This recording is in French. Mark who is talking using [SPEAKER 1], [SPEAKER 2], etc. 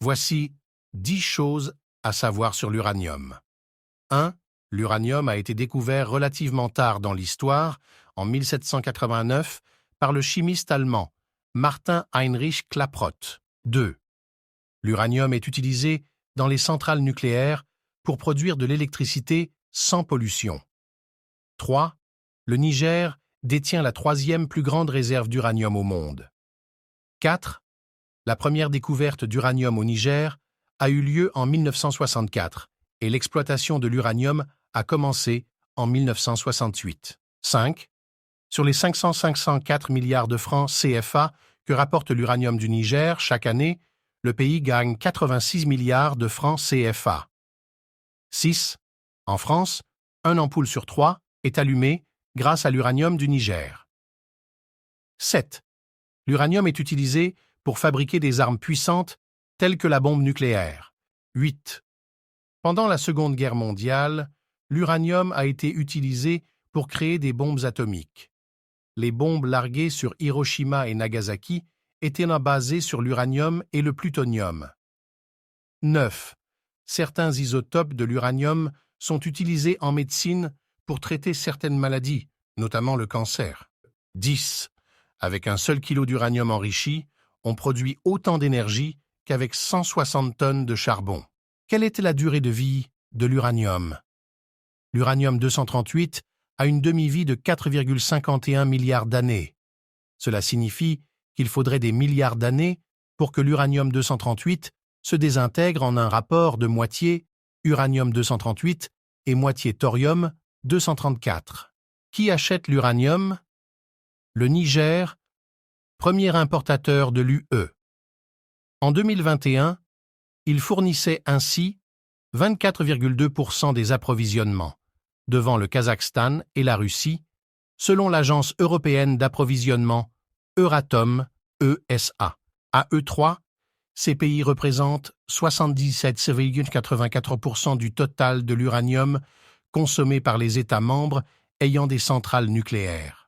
[SPEAKER 1] Voici 10 choses à savoir sur l'uranium. 1. L'uranium a été découvert relativement tard dans l'histoire, en 1789, par le chimiste allemand Martin Heinrich Klaproth. 2. L'uranium est utilisé dans les centrales nucléaires pour produire de l'électricité sans pollution. 3. Le Niger détient la 3e plus grande réserve d'uranium au monde. 4. La première découverte d'uranium au Niger a eu lieu en 1964 et l'exploitation de l'uranium a commencé en 1968. 5. Sur les 504 milliards de francs CFA que rapporte l'uranium du Niger chaque année, le pays gagne 86 milliards de francs CFA. 6. En France, 1 ampoule sur 3 est allumée grâce à l'uranium du Niger. 7. L'uranium est utilisé pour fabriquer des armes puissantes telles que la bombe nucléaire. 8. Pendant la Seconde Guerre mondiale, l'uranium a été utilisé pour créer des bombes atomiques. Les bombes larguées sur Hiroshima et Nagasaki étaient basées sur l'uranium et le plutonium. 9. Certains isotopes de l'uranium sont utilisés en médecine pour traiter certaines maladies, notamment le cancer. 10. Avec un seul kilo d'uranium enrichi, on produit autant d'énergie qu'avec 160 tonnes de charbon. Quelle était la durée de vie de l'uranium? L'uranium-238 a une demi-vie de 4,51 milliards d'années. Cela signifie qu'il faudrait des milliards d'années pour que l'uranium-238 se désintègre en un rapport de moitié uranium-238 et moitié thorium-234. Qui achète l'uranium? Le Niger, premier importateur de l'UE. En 2021, il fournissait ainsi 24,2% des approvisionnements, devant le Kazakhstan et la Russie, selon l'agence européenne d'approvisionnement Euratom ESA. À eux trois, ces pays représentent 77,84% du total de l'uranium consommé par les États membres ayant des centrales nucléaires.